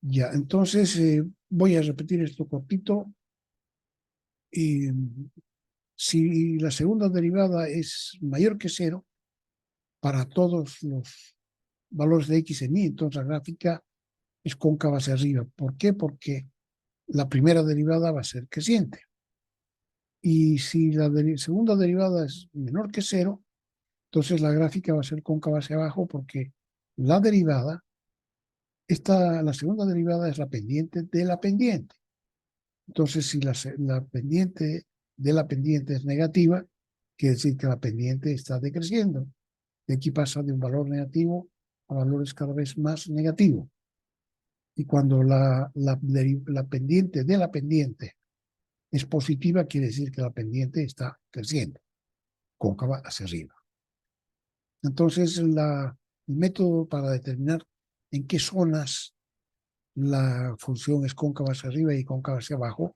Ya, entonces voy a repetir esto cortito. Y si la segunda derivada es mayor que cero para todos los valores de x en y, entonces la gráfica es cóncava hacia arriba. ¿Por qué? Porque la primera derivada va a ser creciente. Y si la segunda derivada es menor que cero, entonces la gráfica va a ser cóncava hacia abajo porque la derivada, la segunda derivada es la pendiente de la pendiente. Entonces, si la pendiente de la pendiente es negativa, quiere decir que la pendiente está decreciendo. De aquí pasa de un valor negativo a valores cada vez más negativos. Y cuando la pendiente de la pendiente es positiva, quiere decir que la pendiente está creciendo, cóncava hacia arriba. Entonces, el método para determinar en qué zonas la función es cóncava hacia arriba y cóncava hacia abajo,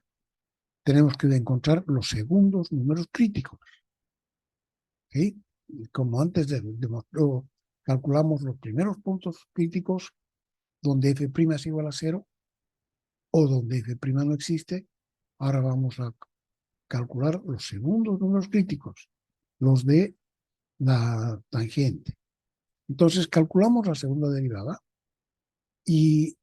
tenemos que encontrar los segundos números críticos. ¿Sí? Como antes demostró, calculamos los primeros puntos críticos donde f' es igual a 0 o donde f' no existe. Ahora vamos a calcular los segundos números críticos, los de la tangente. Entonces calculamos la segunda derivada y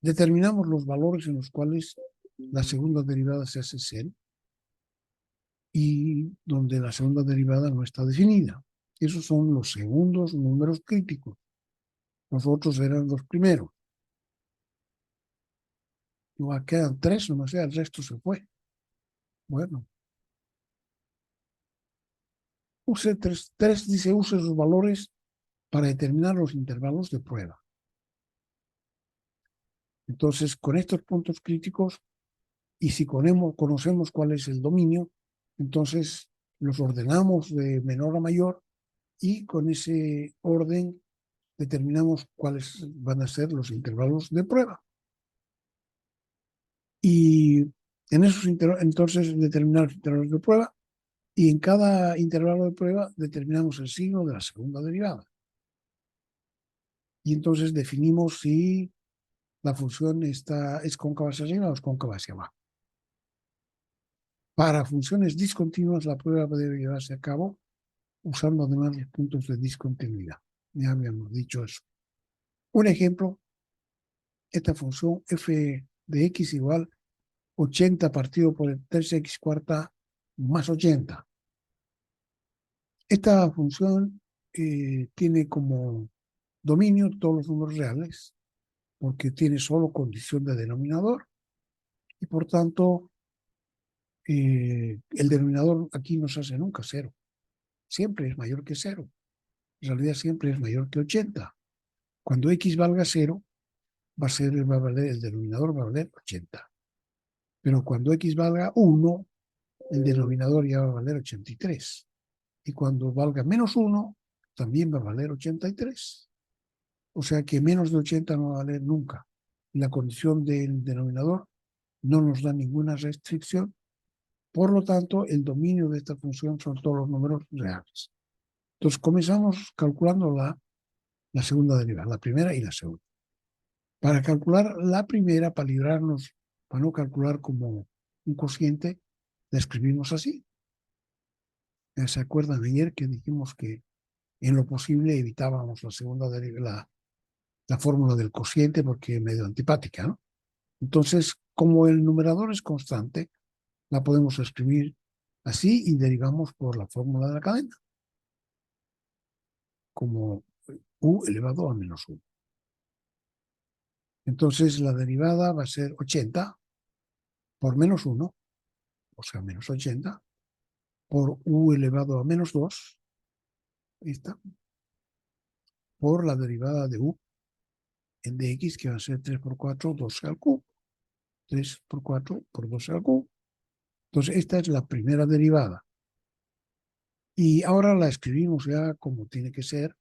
determinamos los valores en los cuales la segunda derivada se hace cero y donde la segunda derivada no está definida. Esos son los segundos números críticos. Los otros eran los primeros. No, quedan tres, no sé, el resto se fue. Bueno, dice, use los valores para determinar los intervalos de prueba. Entonces, con estos puntos críticos, y si conocemos cuál es el dominio, entonces los ordenamos de menor a mayor y con ese orden determinamos cuáles van a ser los intervalos de prueba. Y en esos entonces determinar los intervalos de prueba y en cada intervalo de prueba determinamos el signo de la segunda derivada. Y entonces definimos si la función es cóncava hacia arriba o es cóncava hacia abajo. Para funciones discontinuas, la prueba debe llevarse a cabo usando además los puntos de discontinuidad. Ya habíamos dicho eso. Un ejemplo, esta función f de x igual 80 partido por el 3x cuarta más 80. Esta función tiene como dominio todos los números reales, porque tiene solo condición de denominador, y por tanto el denominador aquí no se hace nunca cero. Siempre es mayor que cero. En realidad siempre es mayor que 80. Cuando x valga cero, va a valer, el denominador va a valer 80. Pero cuando x valga 1, el denominador ya va a valer 83. Y cuando valga menos 1, también va a valer 83. O sea que menos de 80 no va a valer nunca. La condición del denominador no nos da ninguna restricción. Por lo tanto, el dominio de esta función son todos los números reales. Entonces, comenzamos calculando la segunda derivada, la primera y la segunda. Para calcular la primera, para librarnos, para no calcular como un cociente, la escribimos así. ¿Se acuerdan ayer que dijimos que en lo posible evitábamos la segunda derivada, la fórmula del cociente porque es medio antipática, ¿no? Entonces, como el numerador es constante, la podemos escribir así y derivamos por la fórmula de la cadena, como u elevado a menos 1. Entonces, la derivada va a ser 80 por menos 1, o sea, menos 80, por u elevado a menos 2, esta, por la derivada de u en dx, que va a ser 3 por 4, 12 al cubo. 3 por 4 por 12 al cubo. Entonces, esta es la primera derivada. Y ahora la escribimos ya como tiene que ser,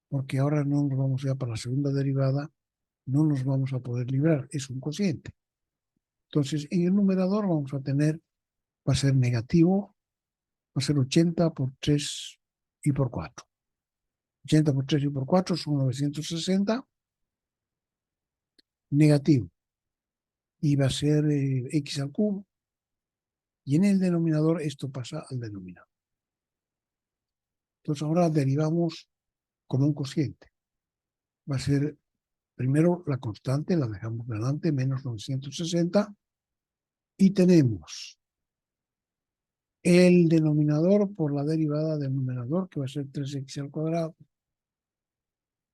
porque ahora no nos vamos ya para la segunda derivada, no nos vamos a poder librar, es un cociente. Entonces, en el numerador vamos a tener, va a ser negativo, va a ser 80 por 3 y por 4. 80 por 3 y por 4 son 960. negativo. Y va a ser x al cubo. Y en el denominador esto pasa al denominador. Entonces ahora derivamos como un cociente. Va a ser primero la constante, la dejamos delante, menos 960. Y tenemos el denominador por la derivada del numerador, que va a ser 3x al cuadrado.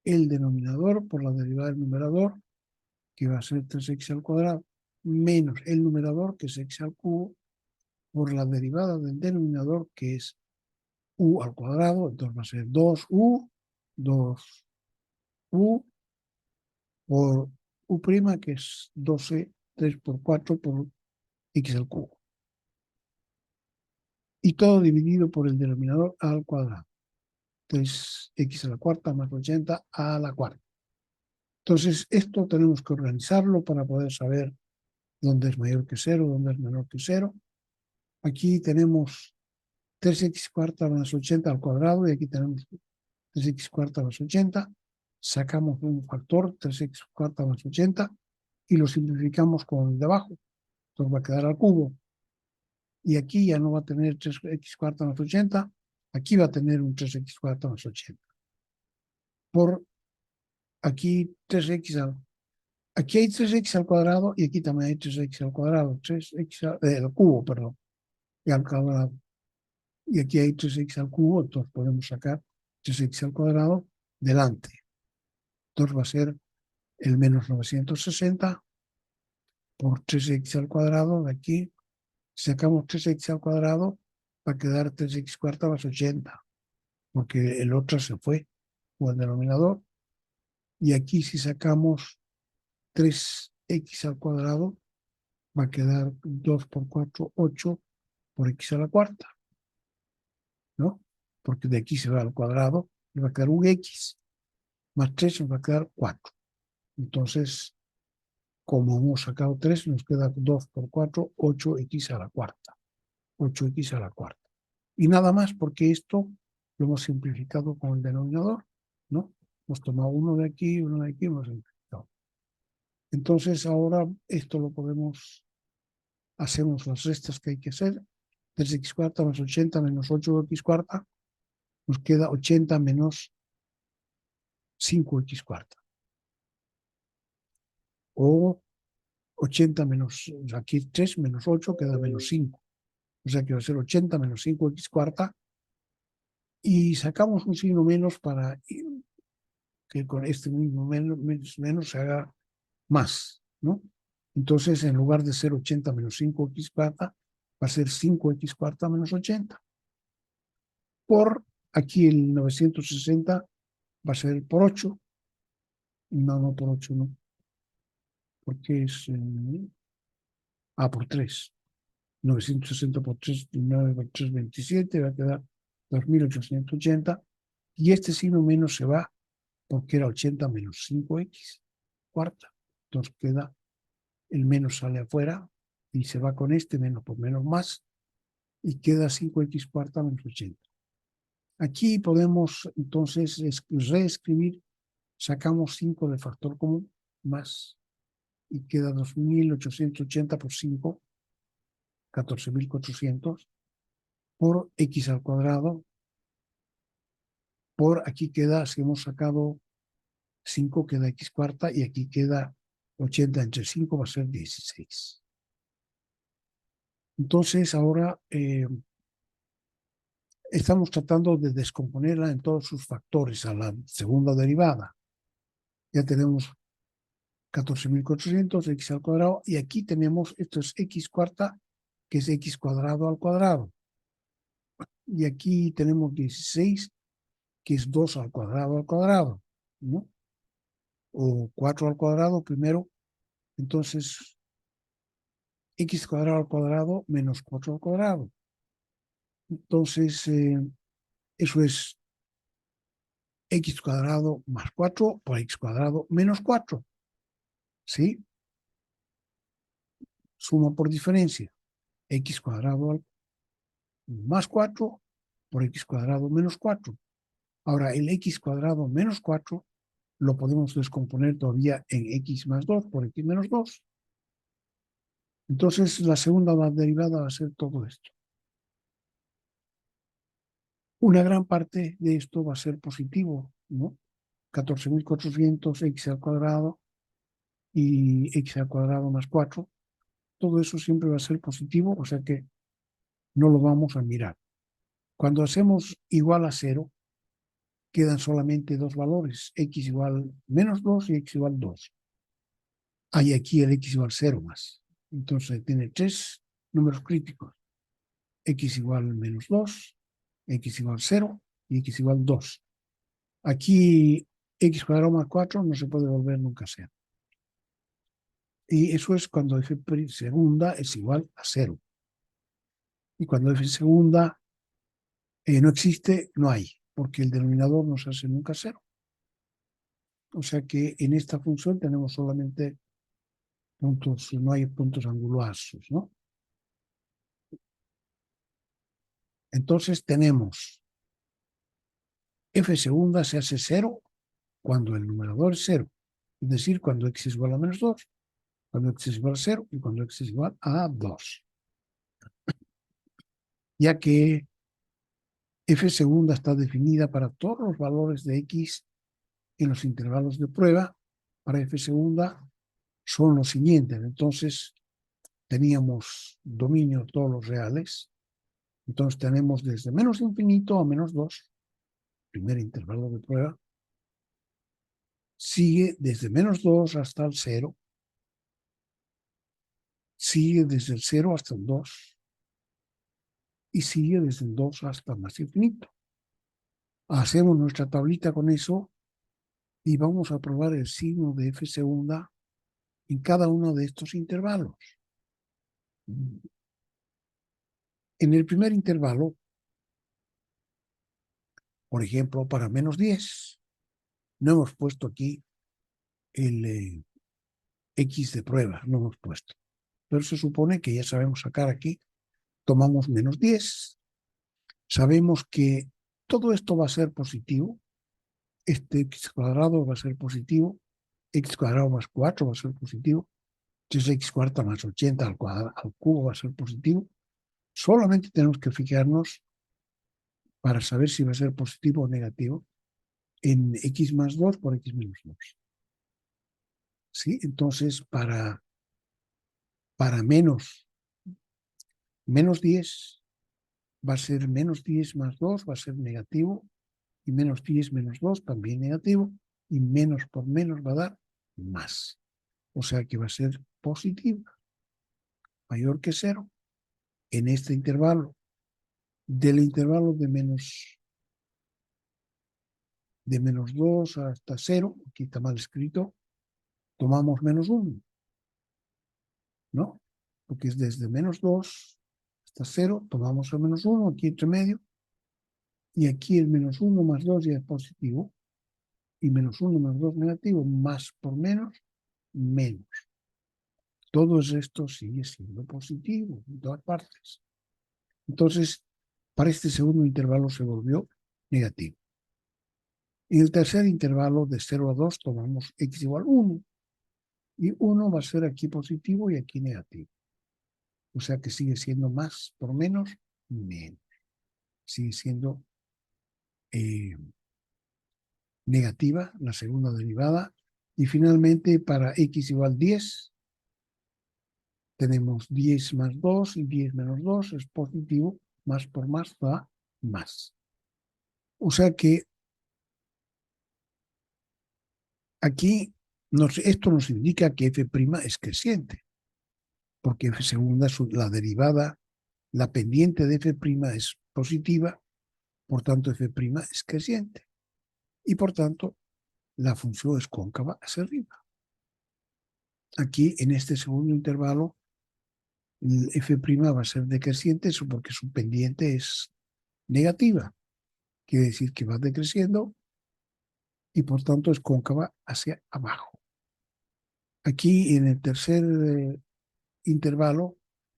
El denominador por la derivada del numerador, que va a ser 3x al cuadrado, menos el numerador, que es x al cubo, por la derivada del denominador, que es u al cuadrado. Entonces va a ser 2u, 2u por u', que es 12, 3 por 4 por x al cubo. Y todo dividido por el denominador a al cuadrado. Entonces, x a la cuarta más 80 a la cuarta. Entonces, esto tenemos que organizarlo para poder saber dónde es mayor que 0, dónde es menor que 0. Aquí tenemos 3x cuarta más 80 al cuadrado y aquí tenemos 3x cuarta más 80. Sacamos un factor, 3x cuarta más 80, y lo simplificamos con el de abajo. Entonces va a quedar al cubo. Y aquí ya no va a tener 3x cuarta más 80, aquí va a tener un 3x cuarta más 80. Por aquí 3x aquí hay 3x al cuadrado y aquí también hay 3x al cuadrado, 3x al cubo, perdón, y al cuadrado. Y aquí hay 3x al cubo, entonces podemos sacar 3x al cuadrado delante. Entonces va a ser el menos 960 por 3x al cuadrado de aquí. Si sacamos 3x al cuadrado, va a quedar 3x cuarta más 80, porque el otro se fue, o el denominador. Y aquí si sacamos 3x al cuadrado, va a quedar 2 por 4, 8 por x a la cuarta, ¿no? Porque de aquí se va al cuadrado, y va a quedar un x, más 3 nos va a quedar 4. Entonces, como hemos sacado 3, nos queda 2 por 4, 8x a la cuarta. 8x a la cuarta. Y nada más, porque esto lo hemos simplificado con el denominador, ¿no? Hemos tomado uno de aquí, uno de aquí, hemos simplificado. Entonces, ahora esto lo podemos, hacemos las restas que hay que hacer. 3x cuarta más 80 menos 8x cuarta, nos queda 80 menos 5x cuarta. O 80 menos, aquí 3 menos 8 queda menos 5. O sea que va a ser 80 menos 5x cuarta. Y sacamos un signo menos para que con este mismo menos se haga más, ¿no? Entonces, en lugar de ser 80 menos 5x cuarta, va a ser 5x cuarta menos 80. Por aquí el 960 va a ser por 8. No por 8, no. Porque es por 3. 960 por 3, 9 por 3, 27, va a quedar 2880. Y este signo menos se va porque era 80 menos 5x cuarta. Entonces queda, el menos sale afuera y se va con este menos por menos más y queda 5x cuarta menos 80. Aquí podemos entonces reescribir, sacamos 5 de factor común más y queda 2880 por 5, 14.400 por x al cuadrado. Por aquí queda, si hemos sacado 5, queda x cuarta y aquí queda 80 entre 5, va a ser 16. Entonces ahora estamos tratando de descomponerla en todos sus factores a la segunda derivada. Ya tenemos 14.400, x al cuadrado, y aquí tenemos, esto es x cuarta, que es x cuadrado al cuadrado. Y aquí tenemos 16, que es 2 al cuadrado, ¿no? O 4 al cuadrado primero. Entonces, x cuadrado al cuadrado menos 4 al cuadrado. Entonces, eso es x cuadrado más 4 por x cuadrado menos 4. ¿Sí? Suma por diferencia. X cuadrado más 4 por x cuadrado menos 4. Ahora, el x cuadrado menos 4 lo podemos descomponer todavía en x más 2 por x menos 2. Entonces, la segunda derivada va a ser todo esto. Una gran parte de esto va a ser positivo, ¿no? 14.400 x al cuadrado y x al cuadrado más 4. Todo eso siempre va a ser positivo, o sea que no lo vamos a mirar. Cuando hacemos igual a 0, quedan solamente dos valores, x igual menos 2 y x igual 2. Hay aquí el x igual 0 más. Entonces tiene tres números críticos. X igual menos 2, x igual 0 y x igual 2. Aquí x cuadrado más 4 no se puede volver nunca a 0. Y eso es cuando f segunda es igual a 0. Y cuando f segunda no existe, no hay, porque el denominador no se hace nunca 0. O sea que en esta función tenemos solamente puntos, no hay puntos angulares, ¿no? Entonces tenemos f segunda se hace 0 cuando el numerador es 0. Es decir, cuando x es igual a menos 2, cuando x es igual a 0 y cuando x es igual a 2. Ya que f segunda está definida para todos los valores de x en los intervalos de prueba, para f segunda son los siguientes. Entonces, teníamos dominio de todos los reales. Entonces, tenemos desde menos infinito a menos 2, primer intervalo de prueba. Sigue desde menos 2 hasta el 0. Sigue desde el 0 hasta el 2. Y sigue desde el 2 hasta el más infinito. Hacemos nuestra tablita con eso y vamos a probar el signo de f segunda en cada uno de estos intervalos. En el primer intervalo, por ejemplo, para menos 10, no hemos puesto aquí el x de prueba, no hemos puesto. Pero se supone que ya sabemos sacar aquí, tomamos menos 10, sabemos que todo esto va a ser positivo, este x cuadrado va a ser positivo, x cuadrado más 4 va a ser positivo, entonces x cuarta más 80 al cubo va a ser positivo. Solamente tenemos que fijarnos para saber si va a ser positivo o negativo en x más 2 por x menos 2. ¿Sí? Entonces, para menos 10 va a ser menos 10 más 2, va a ser negativo, y menos 10 menos 2 también negativo, y menos por menos va a dar más. O sea que va a ser positivo, mayor que 0, en este intervalo. Del intervalo de menos 2 hasta 0, aquí está mal escrito, tomamos menos 1, ¿no? Porque es desde menos 2 hasta 0, tomamos el menos 1 aquí entre medio, y aquí el menos 1 más 2 ya es positivo, y menos 1 más 2 negativo, más por menos, menos. Todo esto sigue siendo positivo en todas partes. Entonces, para este segundo intervalo se volvió negativo. En el tercer intervalo de 0 a 2 tomamos x igual 1. Y 1 va a ser aquí positivo y aquí negativo. O sea que sigue siendo más por menos, menos. Sigue siendo negativa la segunda derivada. Y finalmente para x igual 10, tenemos 10 más 2 y 10 menos 2 es positivo. Más por más da más. O sea que aquí esto nos indica que f' es creciente. Porque f segunda, la derivada, la pendiente de f' es positiva, por tanto f' es creciente. Y por tanto, la función es cóncava hacia arriba. Aquí, en este segundo intervalo, f' va a ser decreciente, eso porque su pendiente es negativa. Quiere decir que va decreciendo y por tanto es cóncava hacia abajo. Aquí, en el tercer intervalo,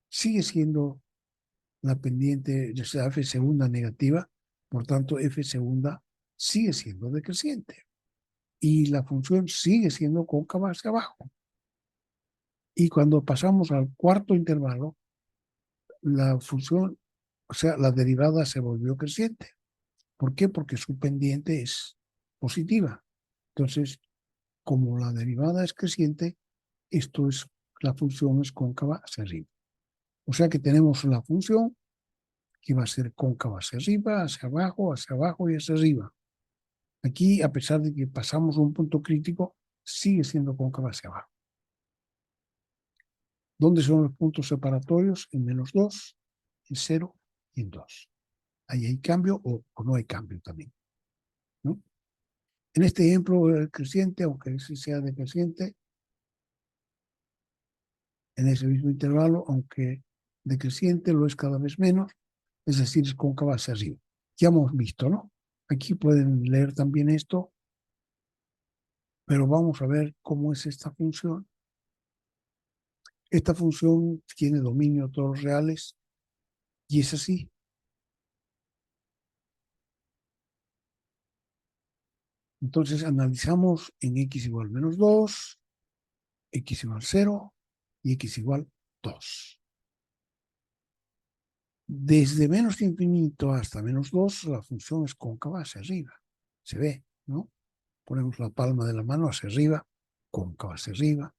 sigue siendo la pendiente, ya sea f segunda negativa, por tanto f segunda sigue siendo decreciente. y la función sigue siendo cóncava hacia abajo. Y cuando pasamos al cuarto intervalo, la función, o sea, la derivada se volvió creciente. ¿Por qué? Porque su pendiente es positiva. Entonces, como la derivada es creciente, la función es cóncava hacia arriba. O sea que tenemos la función que va a ser cóncava hacia arriba y hacia arriba. Aquí, a pesar de que pasamos un punto crítico, sigue siendo cóncava hacia abajo. ¿Dónde son los puntos separatorios? En -2, en 0 y en 2. Ahí hay cambio o no hay cambio también, ¿no? En este ejemplo, el creciente, aunque sí sea decreciente, en ese mismo intervalo, aunque decreciente, lo es cada vez menos, es decir, es cóncava hacia arriba. Ya hemos visto, ¿no? Aquí pueden leer también esto, pero vamos a ver cómo es esta función. Esta función tiene dominio de todos los reales y es así. Entonces analizamos en x igual -2, x igual 0 y x igual 2. Desde menos infinito hasta -2, la función es cóncava hacia arriba. Se ve, ¿no? Ponemos la palma de la mano hacia arriba, cóncava hacia arriba.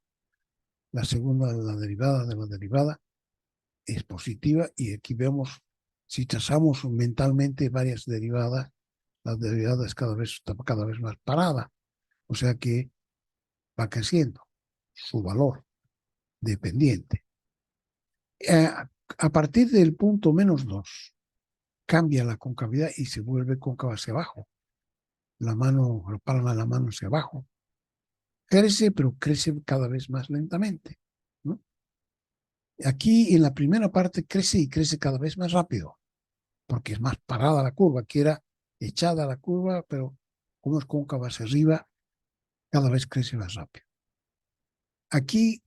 La segunda, la derivada de la derivada, es positiva y aquí vemos, si trazamos mentalmente varias derivadas, la derivada está cada vez más parada. O sea que va creciendo su valor dependiente. A partir del punto -2, cambia la concavidad y se vuelve cóncava hacia abajo. La palma de la mano hacia abajo. Crece, pero crece cada vez más lentamente, ¿no? Aquí en la primera parte crece y crece cada vez más rápido, porque es más parada la curva. Aquí era echada la curva, pero como es cóncava hacia arriba, cada vez crece más rápido. Aquí,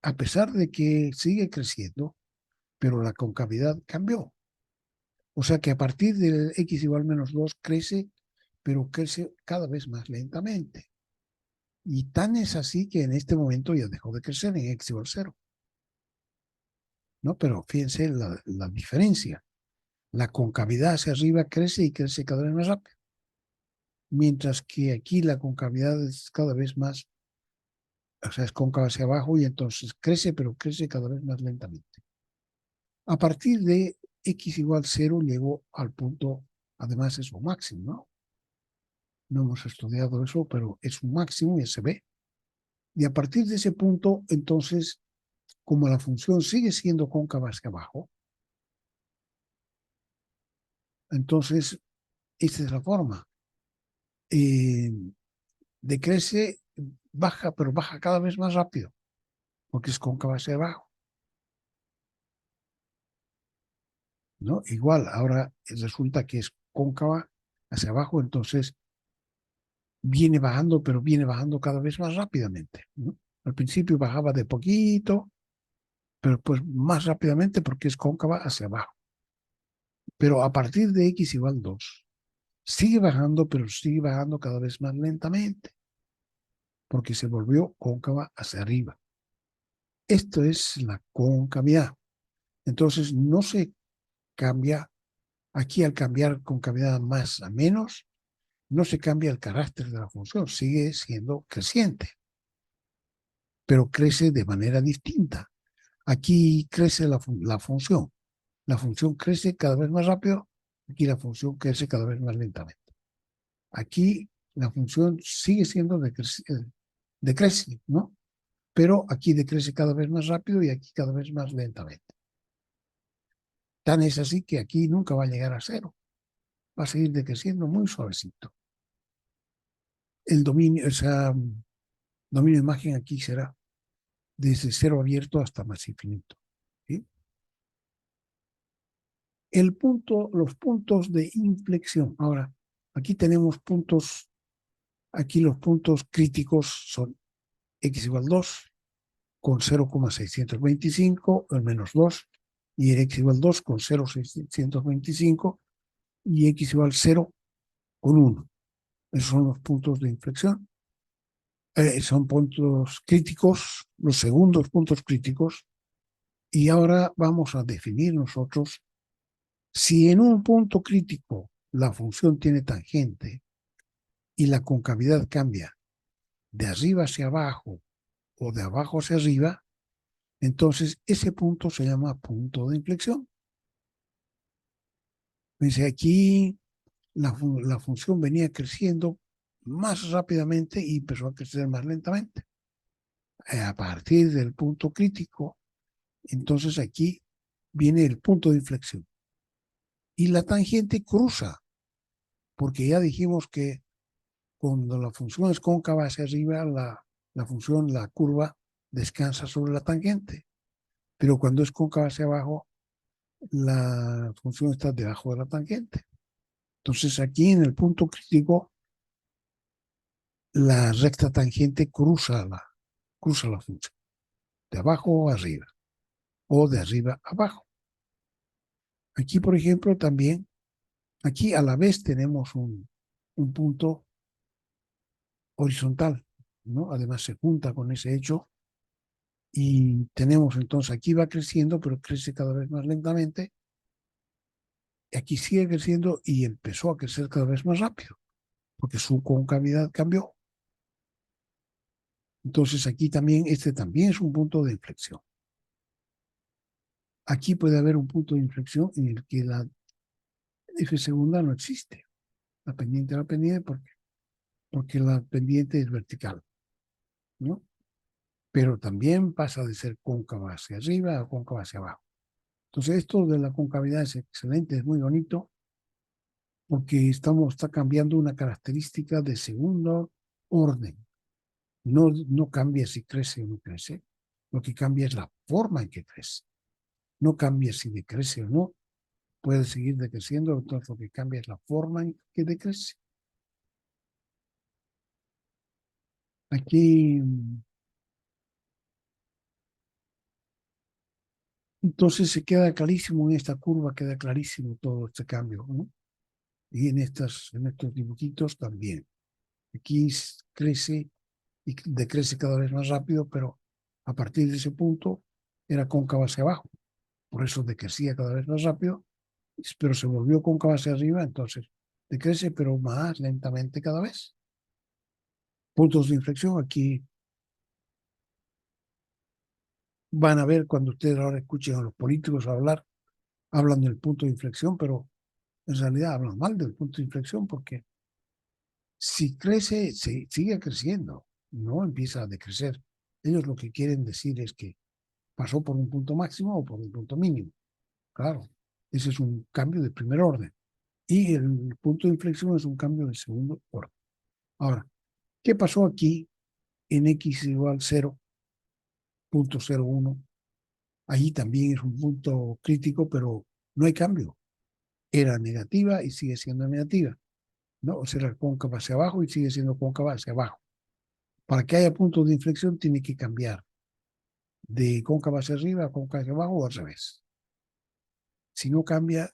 a pesar de que sigue creciendo, pero la concavidad cambió. O sea que a partir del x igual -2 crece, pero crece cada vez más lentamente. Y tan es así que en este momento ya dejó de crecer en x igual 0. ¿No? Pero fíjense la diferencia. La concavidad hacia arriba crece y crece cada vez más rápido. Mientras que aquí la concavidad es cada vez más, o sea, es cóncava hacia abajo y entonces crece, pero crece cada vez más lentamente. A partir de x igual 0 llegó al punto, además es un máximo, ¿no? No hemos estudiado eso, pero es un máximo y se ve. Y a partir de ese punto, entonces, como la función sigue siendo cóncava hacia abajo, entonces, esta es la forma. Decrece, baja, pero baja cada vez más rápido, porque es cóncava hacia abajo, ¿no? Igual, ahora resulta que es cóncava hacia abajo, entonces viene bajando, pero viene bajando cada vez más rápidamente, ¿no? Al principio bajaba de poquito, pero pues más rápidamente porque es cóncava hacia abajo. Pero a partir de x igual 2, sigue bajando, pero sigue bajando cada vez más lentamente, porque se volvió cóncava hacia arriba. Esto es la concavidad. Entonces no se cambia, aquí al cambiar concavidad más a menos, no se cambia el carácter de la función, sigue siendo creciente, pero crece de manera distinta. Aquí crece la función. La función crece cada vez más rápido, aquí la función crece cada vez más lentamente. Aquí la función sigue siendo decrece, ¿no? Pero aquí decrece cada vez más rápido y aquí cada vez más lentamente. Tan es así que aquí nunca va a llegar a 0. Va a seguir decreciendo muy suavecito. El dominio, dominio de imagen aquí será desde 0 abierto hasta más infinito, ¿sí? Los puntos de inflexión. Ahora, aquí tenemos puntos, aquí los puntos críticos son x igual 2 con 0,625, el -2, y el x igual 2 con 0,625, y x igual 0 con 1. Esos son los puntos de inflexión. Son puntos críticos, los segundos puntos críticos, y ahora vamos a definir nosotros si en un punto crítico la función tiene tangente y la concavidad cambia de arriba hacia abajo o de abajo hacia arriba, entonces ese punto se llama punto de inflexión. Dice, aquí la función venía creciendo más rápidamente y empezó a crecer más lentamente. A partir del punto crítico, entonces aquí viene el punto de inflexión. Y la tangente cruza, porque ya dijimos que cuando la función es cóncava hacia arriba, la función, la curva, descansa sobre la tangente. Pero cuando es cóncava hacia abajo, la función está debajo de la tangente. Entonces aquí en el punto crítico, la recta tangente cruza la función, de abajo a arriba o de arriba a abajo. Aquí, por ejemplo, también, aquí a la vez tenemos un punto horizontal, ¿no? Además se junta con ese hecho y tenemos entonces, aquí va creciendo, pero crece cada vez más lentamente. Aquí sigue creciendo y empezó a crecer cada vez más rápido, porque su concavidad cambió. Entonces aquí también, este también es un punto de inflexión. Aquí puede haber un punto de inflexión en el que la F segunda no existe. La pendiente de la pendiente porque la pendiente es vertical, ¿no? Pero también pasa de ser cóncava hacia arriba a cóncava hacia abajo. Entonces esto de la concavidad es excelente, es muy bonito, porque está cambiando una característica de segundo orden. No cambia si crece o no crece, lo que cambia es la forma en que crece. No cambia si decrece o no, puede seguir decreciendo, entonces lo que cambia es la forma en que decrece. Aquí, entonces se queda clarísimo en esta curva, queda clarísimo todo este cambio, ¿no? Y en estos dibujitos también. Aquí crece y decrece cada vez más rápido, pero a partir de ese punto era cóncava hacia abajo. Por eso decrecía cada vez más rápido, pero se volvió cóncava hacia arriba, entonces decrece, pero más lentamente cada vez. Puntos de inflexión, aquí van a ver cuando ustedes ahora escuchen a los políticos hablar, hablan del punto de inflexión, pero en realidad hablan mal del punto de inflexión porque si crece, sigue creciendo, no empieza a decrecer. Ellos lo que quieren decir es que pasó por un punto máximo o por un punto mínimo. Claro, ese es un cambio de primer orden. Y el punto de inflexión es un cambio de segundo orden. Ahora, ¿qué pasó aquí en x igual 0.01? Allí también es un punto crítico, pero no hay cambio. Era negativa y sigue siendo negativa, ¿no? O sea, era cóncava hacia abajo y sigue siendo cóncava hacia abajo. Para que haya punto de inflexión tiene que cambiar de cóncava hacia arriba a cóncava hacia abajo o al revés. Si no cambia,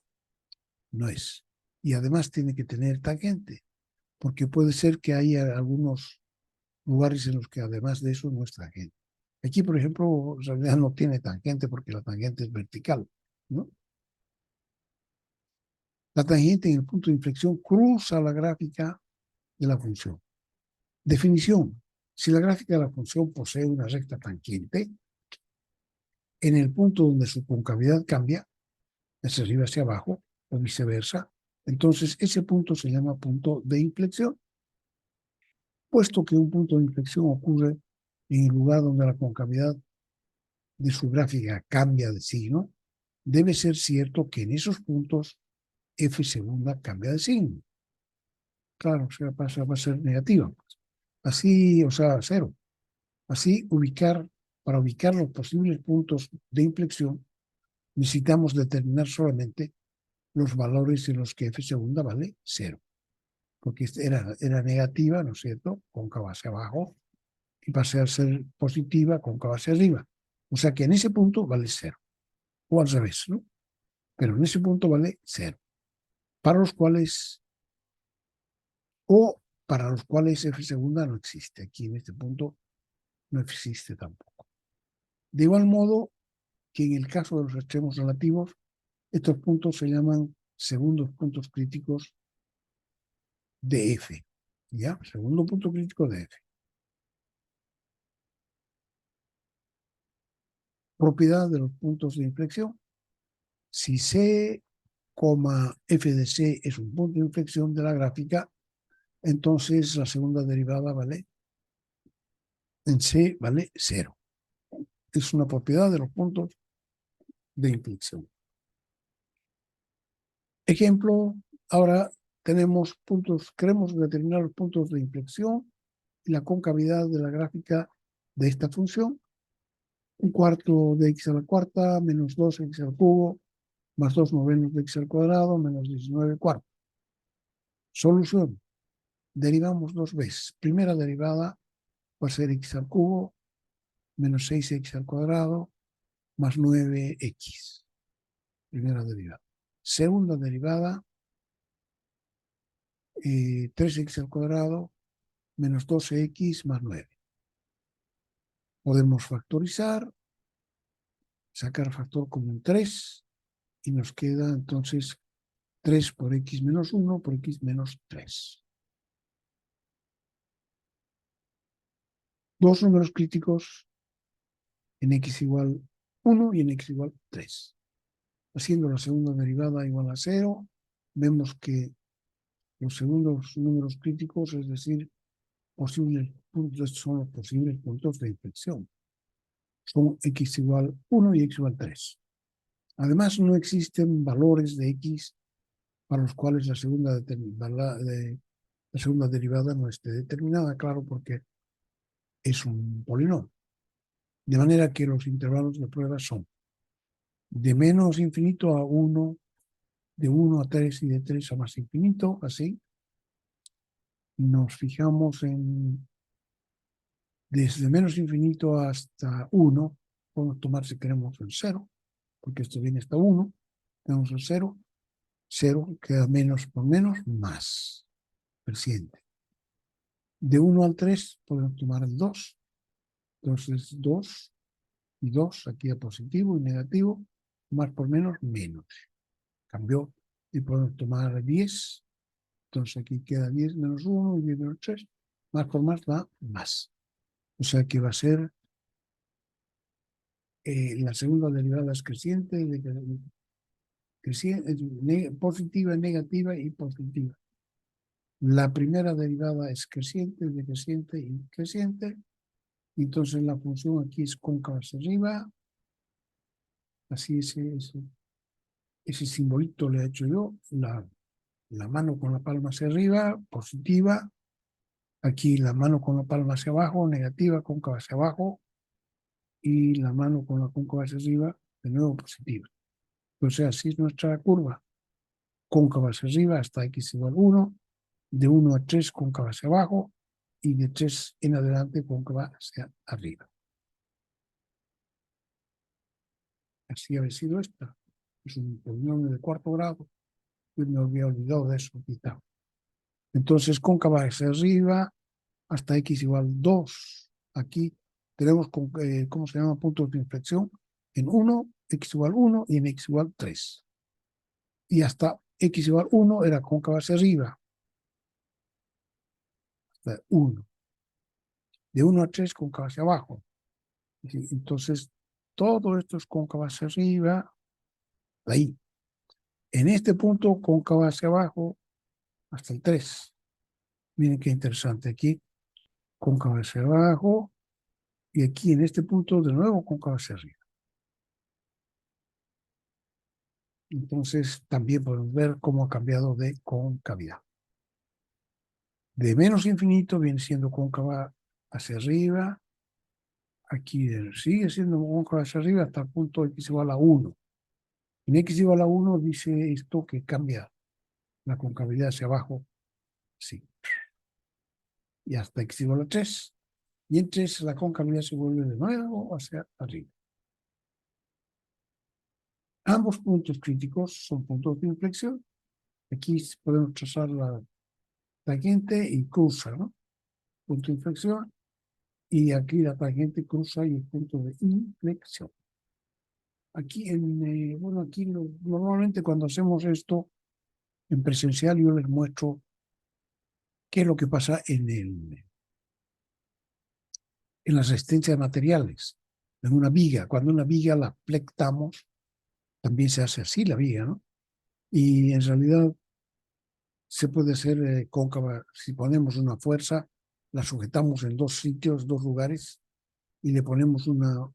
no es. Y además tiene que tener tangente, porque puede ser que haya algunos lugares en los que además de eso no es tangente. Aquí, por ejemplo, en realidad no tiene tangente porque la tangente es vertical, ¿no? La tangente en el punto de inflexión cruza la gráfica de la función. Definición. Si la gráfica de la función posee una recta tangente, en el punto donde su concavidad cambia, hacia arriba hacia abajo o viceversa, entonces ese punto se llama punto de inflexión, puesto que un punto de inflexión ocurre en el lugar donde la concavidad de su gráfica cambia de signo, debe ser cierto que en esos puntos f segunda cambia de signo. Claro, o sea, va a ser negativa. Así, o sea, cero. Así, para ubicar los posibles puntos de inflexión, necesitamos determinar solamente los valores en los que f segunda vale cero. Porque era negativa, ¿no es cierto? Cóncava hacia abajo, y pasé a ser positiva, cóncava hacia arriba. O sea que en ese punto vale cero. O al revés, ¿no? Pero en ese punto vale cero. Para los cuales, o para los cuales f segunda no existe. Aquí en este punto no existe tampoco. De igual modo que en el caso de los extremos relativos, estos puntos se llaman segundos puntos críticos de f. ¿Ya? Segundo punto crítico de f. Propiedad de los puntos de inflexión. Si C, f de C es un punto de inflexión de la gráfica, entonces la segunda derivada vale en C vale 0. Es una propiedad de los puntos de inflexión. Ejemplo, ahora tenemos puntos, queremos determinar los puntos de inflexión y la concavidad de la gráfica de esta función. 1/4 de x a la cuarta menos 2x al cubo más 2/9 de x al cuadrado menos 19/4. Solución. Derivamos dos veces. Primera derivada va a ser x al cubo menos 6x al cuadrado más 9x. Primera derivada. Segunda derivada, 3x al cuadrado menos 12x más 9. Podemos factorizar, sacar factor común 3 y nos queda entonces 3 por x menos 1 por x menos 3. Dos números críticos en x igual 1 y en x igual 3. Haciendo la segunda derivada igual a 0, vemos que los segundos números críticos, es decir, posibles puntos, son los posibles puntos de inflexión. Son x igual 1 y x igual 3. Además, no existen valores de x para los cuales la segunda derivada no esté determinada, claro, porque es un polinomio. De manera que los intervalos de prueba son de menos infinito a 1, de 1 a 3 y de 3 a más infinito, así. Nos fijamos en desde menos infinito hasta 1, podemos tomar si queremos el 0, porque esto viene hasta 1, tenemos el 0, 0 queda menos por menos, más, creciente. De 1 al 3 podemos tomar el 2, entonces 2 y 2, aquí a positivo y negativo, más por menos, menos. Cambió y podemos tomar 10, entonces aquí queda 10 menos 1 y 10 menos 3, más por más da más. O sea que va a ser la segunda derivada es creciente, positiva, negativa y positiva. La primera derivada es creciente, decreciente y creciente. Entonces la función aquí es cóncava hacia arriba. Así ese simbolito le he hecho yo. La mano con la palma hacia arriba, positiva. Aquí la mano con la palma hacia abajo, negativa, cóncava hacia abajo. Y la mano con la cóncava hacia arriba, de nuevo positiva. Entonces así es nuestra curva. Cóncava hacia arriba hasta x igual 1. De 1 a 3 cóncava hacia abajo. Y de 3 en adelante cóncava hacia arriba. Así había sido esta. Es un polinomio de cuarto grado. Yo me había olvidado de eso, quizá. Entonces, cóncava hacia arriba hasta x igual 2. Aquí tenemos, ¿cómo se llama? Puntos de inflexión. En 1, x igual 1 y en x igual 3. Y hasta x igual 1 era cóncava hacia arriba. Hasta 1. De 1 a 3, cóncava hacia abajo. Entonces, todo esto es cóncava hacia arriba. Ahí. En este punto, cóncava hacia abajo hasta el 3. Miren qué interesante. Aquí, cóncava hacia abajo. Y aquí, en este punto, de nuevo, cóncava hacia arriba. Entonces, también podemos ver cómo ha cambiado de concavidad. De menos infinito viene siendo cóncava hacia arriba. Aquí sigue siendo cóncava hacia arriba hasta el punto x igual a 1. En x igual a 1 dice esto que cambia la concavidad hacia abajo. Sí. Y hasta x igual a 3. Y en 3 la concavidad se vuelve de nuevo hacia arriba. Ambos puntos críticos son puntos de inflexión. Aquí podemos trazar tangente y cruza, ¿no? Punto de inflexión. Y aquí la tangente cruza y el punto de inflexión. Aquí, bueno, aquí normalmente cuando hacemos esto en presencial, yo les muestro qué es lo que pasa en la resistencia de materiales, en una viga. Cuando una viga la flectamos, también se hace así la viga, ¿no? Y en realidad se puede hacer cóncava. Si ponemos una fuerza, la sujetamos en dos sitios, dos lugares, y le ponemos una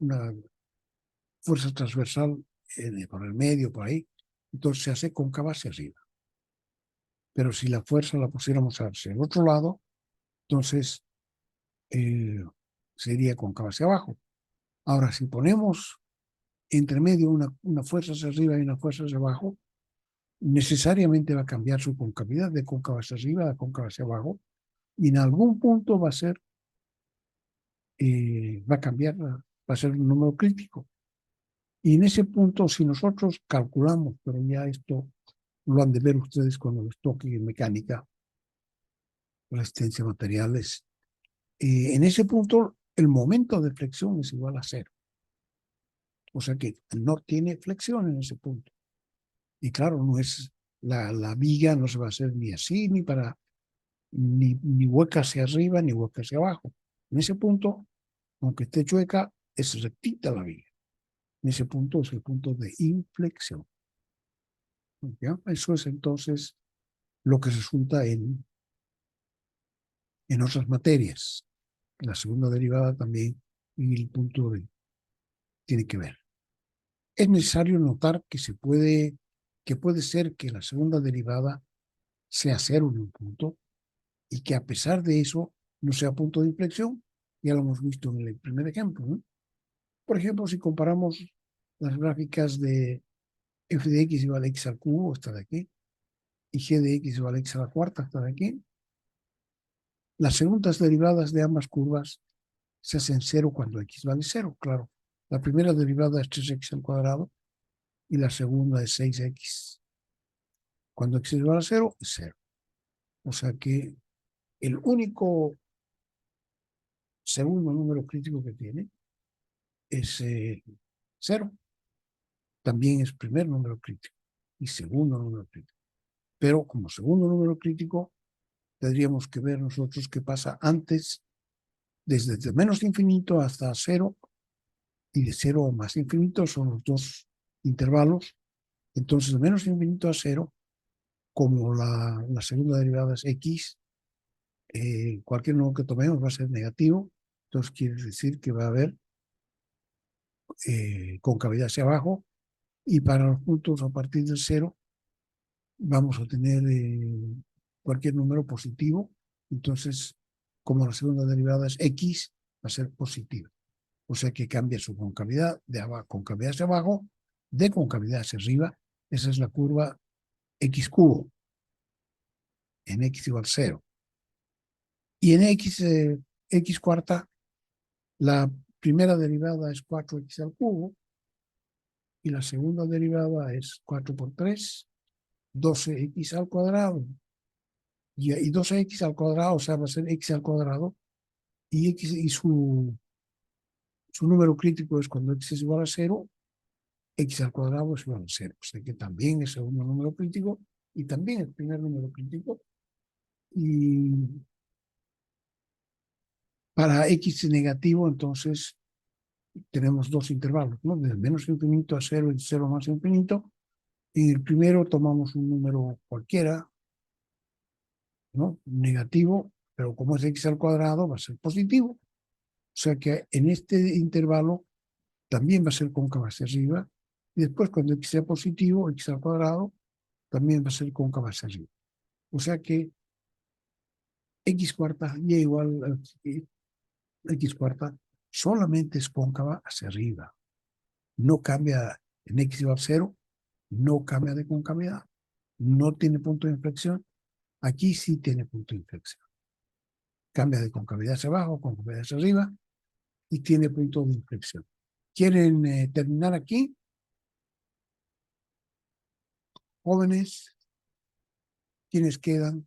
fuerza transversal por el medio, por ahí. Entonces se hace cóncava hacia arriba. Pero si la fuerza la pusiéramos hacia el otro lado, entonces sería cóncava hacia abajo. Ahora, si ponemos entre medio una fuerza hacia arriba y una fuerza hacia abajo, necesariamente va a cambiar su concavidad de cóncava hacia arriba a cóncava hacia abajo, y en algún punto va a cambiar, va a ser un número crítico. Y en ese punto, si nosotros calculamos, pero ya esto lo han de ver ustedes cuando les toque en mecánica, resistencia a materiales, en ese punto el momento de flexión es igual a cero. O sea que no tiene flexión en ese punto. Y claro, no es la viga, no se va a hacer ni así, ni hueca hacia arriba, ni hueca hacia abajo. En ese punto, aunque esté chueca, es rectita la viga. En ese punto es el punto de inflexión. ¿Ya? Eso es entonces lo que resulta en otras materias. La segunda derivada también y el punto tiene que ver. Es necesario notar que puede ser que la segunda derivada sea cero en un punto y que a pesar de eso no sea punto de inflexión. Ya lo hemos visto en el primer ejemplo, ¿no? Por ejemplo, si comparamos las gráficas de f de x igual a x al cubo, esta de aquí, y g de x igual a x a la cuarta, esta de aquí, las segundas derivadas de ambas curvas se hacen cero cuando x vale cero, claro. La primera derivada es 3x al cuadrado y la segunda es 6x. Cuando x es igual a cero, es cero. O sea que el único segundo número crítico que tiene es cero. También es primer número crítico y segundo número crítico. Pero como segundo número crítico, tendríamos que ver nosotros qué pasa antes, desde menos infinito hasta cero, y de cero a más infinito son los dos intervalos. Entonces, de menos infinito a cero, como la segunda derivada es x, cualquier número que tomemos va a ser negativo. Entonces quiere decir que va a haber concavidad hacia abajo, y para los puntos a partir de cero vamos a tener cualquier número positivo. Entonces, como la segunda derivada es x, va a ser positiva. O sea que cambia su concavidad de abajo, concavidad hacia abajo, de concavidad hacia arriba. Esa es la curva x cubo en x igual 0. Y en x cuarta, la primera derivada es 4x al cubo y la segunda derivada es 4 por 3, 12x al cuadrado. Y 12x al cuadrado, o sea, va a ser x al cuadrado, y x y su número crítico es cuando x es igual a 0, x al cuadrado es igual a 0. O sea que también es segundo número crítico y también el primer número crítico. Y para x negativo, entonces, tenemos dos intervalos, ¿no? De menos infinito a 0 y 0 más infinito. En el primero tomamos un número cualquiera, ¿no? Negativo, pero como es x al cuadrado, va a ser positivo. O sea que en este intervalo también va a ser cóncavo hacia arriba. Y después, cuando x sea positivo, x al cuadrado, también va a ser cóncavo hacia arriba. O sea que x cuarta y igual a x cuarta solamente es cóncava hacia arriba. No cambia en x igual a 0, no cambia de concavidad, no tiene punto de inflexión. Aquí sí tiene punto de inflexión. Cambia de concavidad hacia abajo, concavidad hacia arriba, y tiene punto de inflexión. ¿Quieren terminar aquí? Jóvenes, ¿quiénes quedan?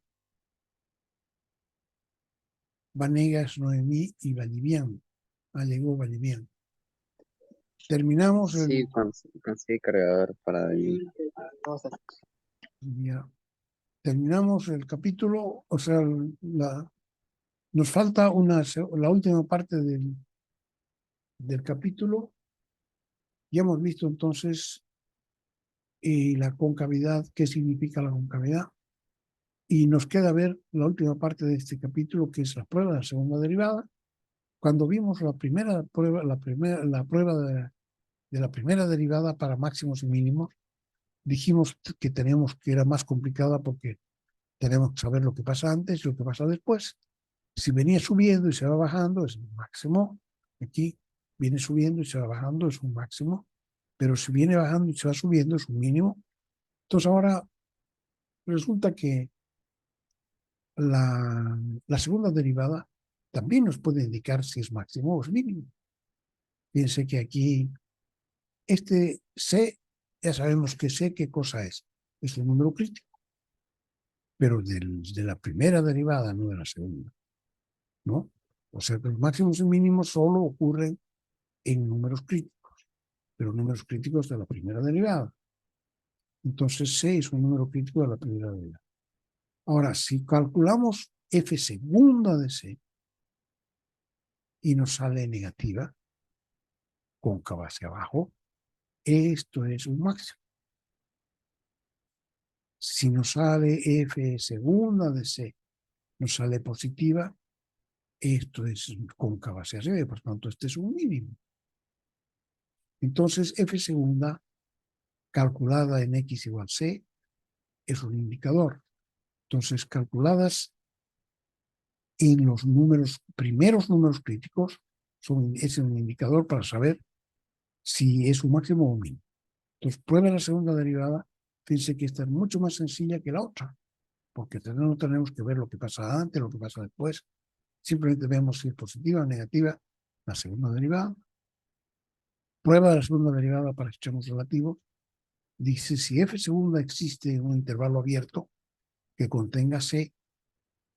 Vanegas, Noemí y Vallivian. Llegó Vallivian. Terminamos Sí, conseguí cargador para el... ya, terminamos el capítulo, o sea, nos falta la última parte del capítulo. Ya hemos visto entonces la concavidad, qué significa la concavidad. Y nos queda ver la última parte de este capítulo, que es la prueba de la segunda derivada. Cuando vimos la primera prueba, la prueba de la primera derivada para máximos y mínimos, dijimos que era más complicada porque tenemos que saber lo que pasa antes y lo que pasa después. Si venía subiendo y se va bajando, es un máximo. Aquí viene subiendo y se va bajando, es un máximo. Pero si viene bajando y se va subiendo, es un mínimo. Entonces ahora resulta que la segunda derivada también nos puede indicar si es máximo o es mínimo. Piense que aquí este C, ya sabemos que C qué cosa es un número crítico, pero de la primera derivada, no de la segunda, ¿no? O sea que los máximos y mínimos solo ocurren en números críticos, pero números críticos de la primera derivada. Entonces C es un número crítico de la primera derivada. Ahora, si calculamos F segunda de C y nos sale negativa, cóncava hacia abajo, esto es un máximo. Si nos sale F segunda de C, nos sale positiva, esto es cóncava hacia arriba y por tanto este es un mínimo. Entonces F segunda calculada en X igual C es un indicador. Entonces calculadas en los primeros números críticos, es un indicador para saber si es un máximo o un mínimo. Entonces prueba la segunda derivada, fíjense que esta es mucho más sencilla que la otra, porque no tenemos que ver lo que pasa antes, lo que pasa después. Simplemente vemos si es positiva o negativa la segunda derivada. Prueba de la segunda derivada para sistemas relativos. Dice, si f segunda existe en un intervalo abierto que contenga c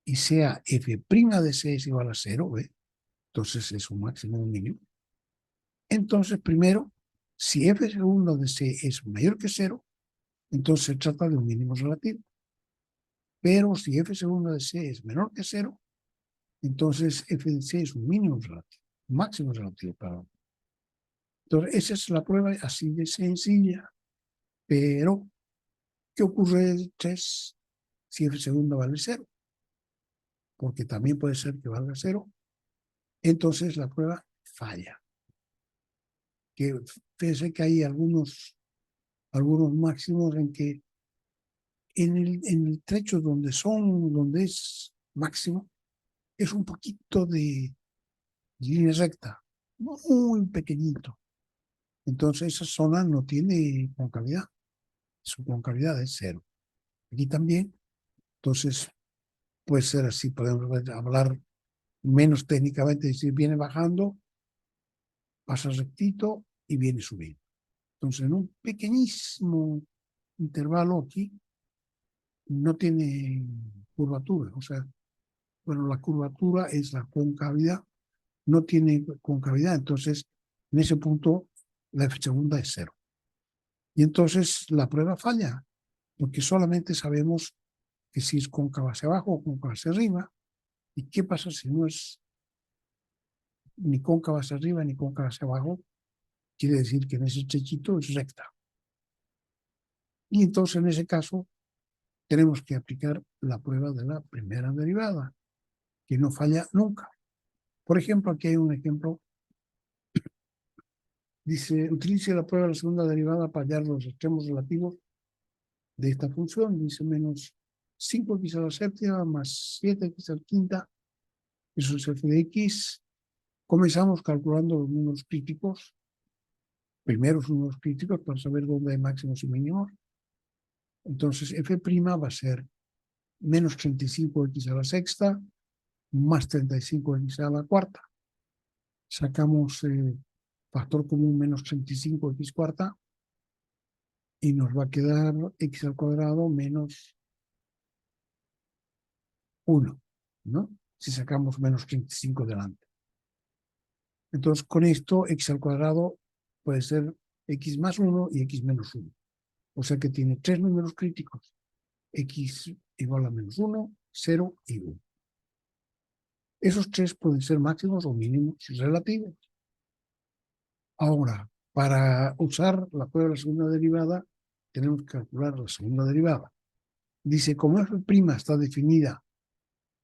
y sea f' de c es igual a 0, ¿ve? Entonces es un máximo o un mínimo. Entonces, primero, si f segunda de c es mayor que 0, entonces se trata de un mínimo relativo. Pero si f segunda de c es menor que 0, entonces f de c es un mínimo relativo, un máximo relativo, perdón. Entonces, esa es la prueba así de sencilla. Pero, ¿qué ocurre si f segunda vale 0? Porque también puede ser que valga 0. Entonces, la prueba falla. Que fíjense que hay algunos máximos en que en el trecho donde es máximo, es un poquito de línea recta, muy pequeñito. Entonces, esa zona no tiene concavidad. Su concavidad es 0. Aquí también. Entonces, puede ser así. Podemos hablar menos técnicamente, decir, viene bajando, pasa rectito y viene subiendo. Entonces, en un pequeñísimo intervalo aquí, no tiene curvatura. O sea, bueno, la curvatura es la concavidad, no tiene concavidad. Entonces, en ese punto, la F segunda es 0. Y entonces la prueba falla, porque solamente sabemos que si es cóncava hacia abajo o cóncava hacia arriba. ¿Y qué pasa si no es ni cóncava hacia arriba ni cóncava hacia abajo? Quiere decir que en ese trechito es recta. Y entonces en ese caso tenemos que aplicar la prueba de la primera derivada, que no falla nunca. Por ejemplo, aquí hay un ejemplo. Dice, utilice la prueba de la segunda derivada para hallar los extremos relativos de esta función. Dice menos 5x a la séptima más 7x a la quinta. Eso es f de x. Comenzamos calculando los números críticos, primeros números críticos, para saber dónde hay máximos y mínimos. Entonces, f' va a ser menos 35x a la sexta más 35x a la cuarta. Sacamos factor común menos 35x cuarta y nos va a quedar x² menos 1, ¿no? si sacamos menos 35 delante. Entonces, con esto, x al cuadrado puede ser x más 1 y x menos 1. O sea que tiene tres números críticos. X igual a menos 1, 0 y 1. Esos tres pueden ser máximos o mínimos relativos. Ahora, para usar la prueba de la segunda derivada, tenemos que calcular la segunda derivada. Dice, como f' está definida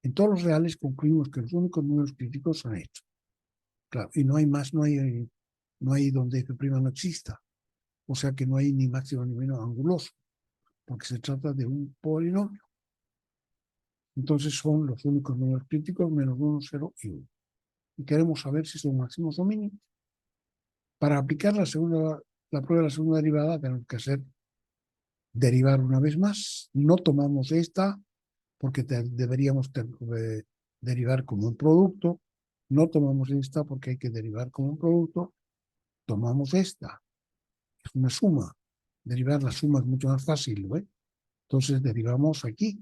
en todos los reales, concluimos que los únicos números críticos son estos. Claro, y no hay más, no hay donde f' no exista. O sea que no hay ni máximo ni menos anguloso, porque se trata de un polinomio. Entonces son los únicos números críticos menos 1, 0 y 1. Y queremos saber si son máximos o mínimos. Para aplicar la prueba de la segunda derivada tenemos que hacer derivar una vez más. No tomamos esta porque deberíamos derivar como un producto. No tomamos esta porque hay que derivar como un producto. Tomamos esta. Es una suma. Derivar la suma es mucho más fácil, ¿no? Entonces derivamos aquí.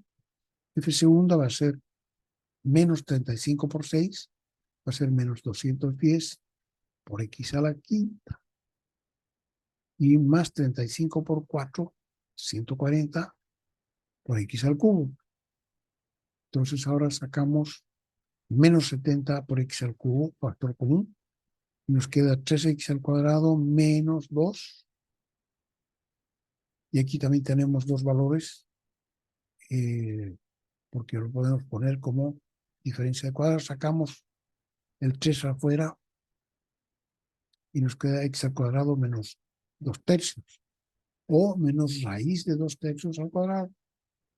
F segunda va a ser menos 35 por 6, va a ser menos 210 por x a la quinta. Y más 35 por 4, 140 por x al cubo. Entonces ahora sacamos menos 70 por x al cubo, factor común. Y nos queda 3x al cuadrado menos 2. Y aquí también tenemos dos valores, porque lo podemos poner como diferencia de cuadrados. Sacamos el 3 afuera y nos queda x al cuadrado menos 2 tercios. O menos raíz de 2 tercios al cuadrado.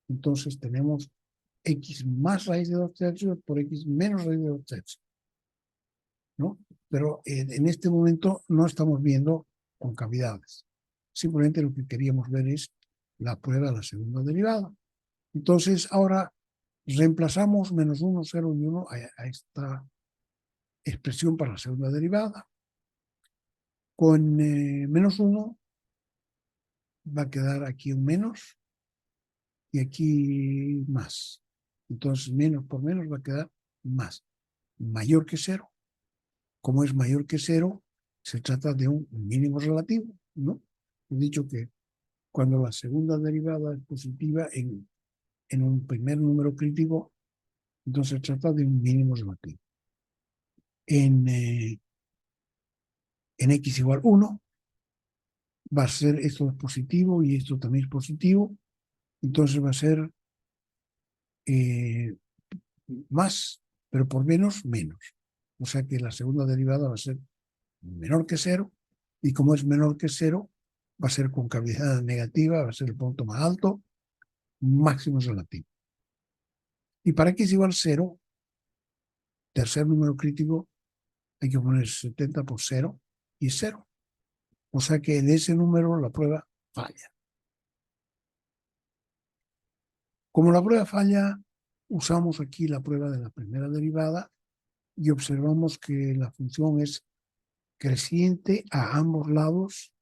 Entonces tenemos x más raíz de 2 tercios por x menos raíz de 2 tercios. ¿No? Pero en este momento no estamos viendo concavidades. Simplemente lo que queríamos ver es la prueba de la segunda derivada. Entonces ahora reemplazamos menos 1, 0 y 1 a esta expresión para la segunda derivada. Con menos 1 va a quedar aquí un menos y aquí más. Entonces menos por menos va a quedar más. Mayor que 0. Como es mayor que 0, se trata de un mínimo relativo, ¿no? He dicho que cuando la segunda derivada es positiva en un primer número crítico, entonces se trata de un mínimo relativo. En x igual 1 va a ser esto es positivo y esto también es positivo, entonces va a ser más, pero por menos, menos. O sea que la segunda derivada va a ser menor que 0, y como es menor que 0, va a ser concavidad negativa, va a ser el punto más alto, máximo relativo. Y para x igual 0, tercer número crítico, hay que poner 70 por 0 y 0. O sea que en ese número la prueba falla. Como la prueba falla, usamos aquí la prueba de la primera derivada y observamos que la función es creciente a ambos lados,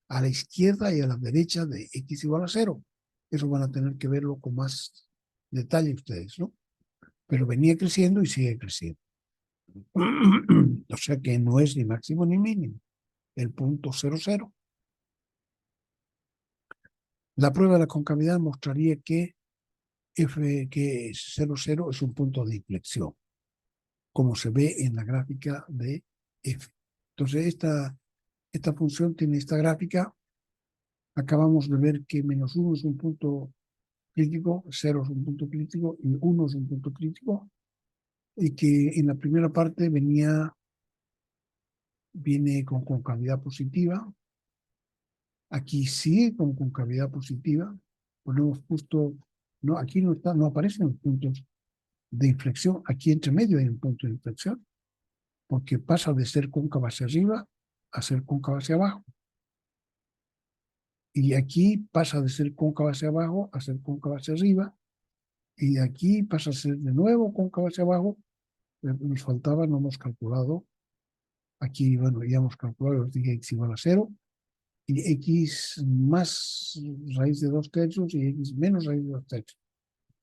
a la izquierda y a la derecha de x igual a 0. Eso van a tener que verlo con más detalle ustedes, ¿no? Pero venía creciendo y sigue creciendo. O sea que no es ni máximo ni mínimo. El punto 0, 0. La prueba de la concavidad mostraría que que 0, 0 es un punto de inflexión, como se ve en la gráfica de f. Entonces esta función tiene esta gráfica. Acabamos de ver que menos 1 es un punto crítico, 0 es un punto crítico y 1 es un punto crítico, y que en la primera parte viene con concavidad positiva. Aquí sigue con concavidad positiva. Ponemos justo, no, aquí no aparecen los puntos de inflexión. Aquí entre medio hay un punto de inflexión, porque pasa de ser cóncava hacia arriba a ser cóncava hacia abajo. Y aquí pasa de ser cóncava hacia abajo a ser cóncava hacia arriba. Y aquí pasa a ser de nuevo cóncava hacia abajo. Nos faltaba, no hemos calculado. Aquí, bueno, ya hemos calculado, os dije x igual a 0. Y x más raíz de 2 tercios y x menos raíz de 2 tercios.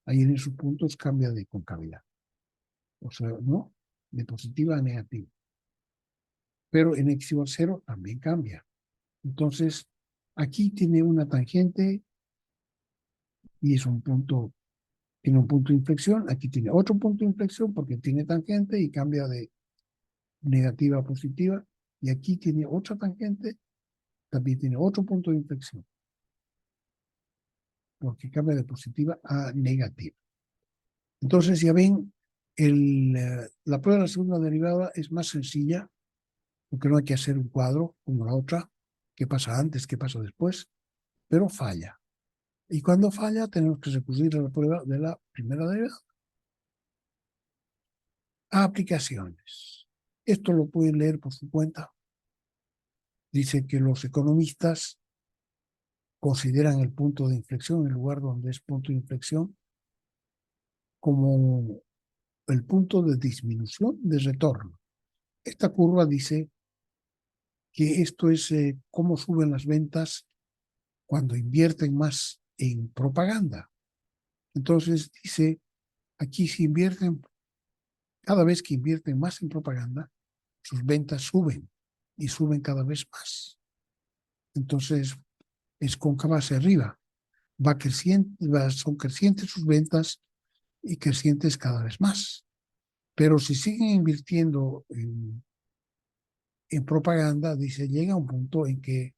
Ahí en esos puntos cambia de concavidad. o sea, ¿no? De positiva a negativa. Pero en x igual 0 también cambia. Entonces, aquí tiene una tangente y es un punto, tiene un punto de inflexión. Aquí tiene otro punto de inflexión porque tiene tangente y cambia de negativa a positiva. Y aquí tiene otra tangente, también tiene otro punto de inflexión porque cambia de positiva a negativa. Entonces, ya ven, la prueba de la segunda derivada es más sencilla porque no hay que hacer un cuadro como la otra, qué pasa antes, qué pasa después, pero falla. Y cuando falla, tenemos que recurrir a la prueba de la primera derivada. Aplicaciones. Esto lo pueden leer por su cuenta. Dice que los economistas consideran el punto de inflexión, el lugar donde es punto de inflexión, como el punto de disminución de retorno. Esta curva dice que esto es cómo suben las ventas cuando invierten más en propaganda. Entonces dice, aquí si invierten, cada vez que invierten más en propaganda, sus ventas suben y suben cada vez más. Entonces es cóncava hacia arriba. Va creciendo, son crecientes sus ventas y crecientes cada vez más. Pero si siguen invirtiendo en propaganda, dice, llega un punto en que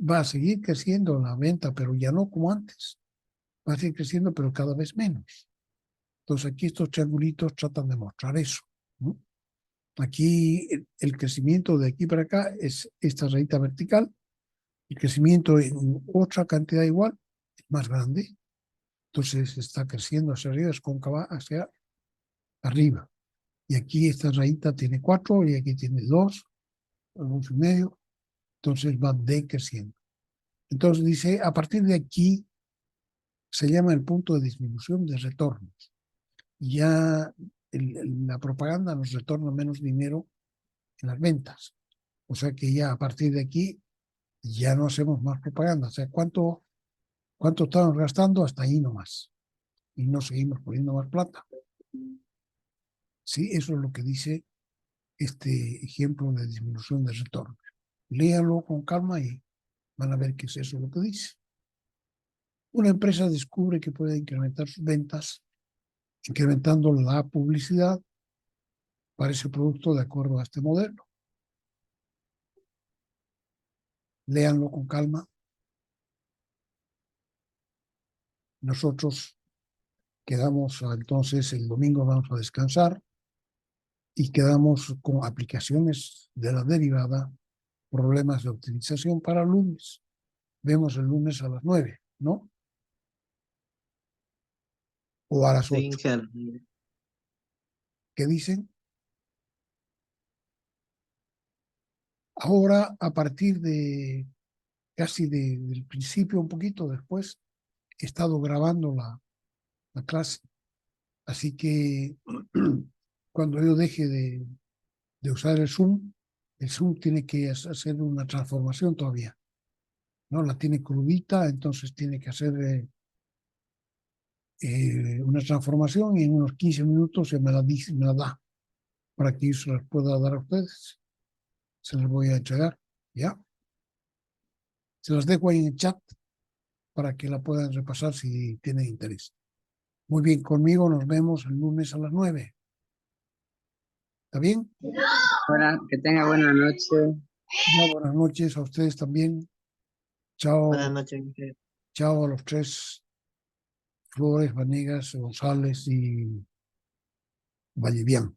va a seguir creciendo la venta, pero ya no como antes. Va a seguir creciendo, pero cada vez menos. Entonces aquí estos triangulitos tratan de mostrar eso, ¿no? Aquí el crecimiento de aquí para acá es esta rayita vertical. El crecimiento en otra cantidad igual es más grande. Entonces está creciendo hacia arriba, es cóncava hacia arriba. Y aquí esta rayita tiene 4 y aquí tiene 2, 2,5. Entonces va decreciendo. Entonces dice, a partir de aquí se llama el punto de disminución de retornos. Ya la propaganda nos retorna menos dinero en las ventas. O sea que ya a partir de aquí ya no hacemos más propaganda. O sea, ¿cuánto estamos gastando? Hasta ahí nomás. Y no seguimos poniendo más plata. Sí, eso es lo que dice este ejemplo de disminución de retorno. Léalo con calma y van a ver qué es eso lo que dice. Una empresa descubre que puede incrementar sus ventas incrementando la publicidad para ese producto de acuerdo a este modelo. Léanlo con calma. Nosotros quedamos entonces el domingo, vamos a descansar y quedamos con aplicaciones de la derivada, problemas de optimización para el lunes. Vemos el lunes a las 9, ¿no? O a las 8. ¿Qué dicen? Ahora, a partir de casi del principio, un poquito después, he estado grabando la clase. Así que cuando yo deje de usar el Zoom tiene que hacer una transformación todavía, ¿no? La tiene crudita, entonces tiene que hacer una transformación y en unos 15 minutos se me la da para que yo se las pueda dar a ustedes. Se las voy a entregar, ¿ya? Se las dejo ahí en el chat para que la puedan repasar si tienen interés. Muy bien, conmigo nos vemos el lunes a las 9. ¿Está bien? Ahora, que tenga buena noche. Ya, buenas noches a ustedes también. Buenas Chao, noches. chao a los tres, Flores, Vanegas, González y Vallivian.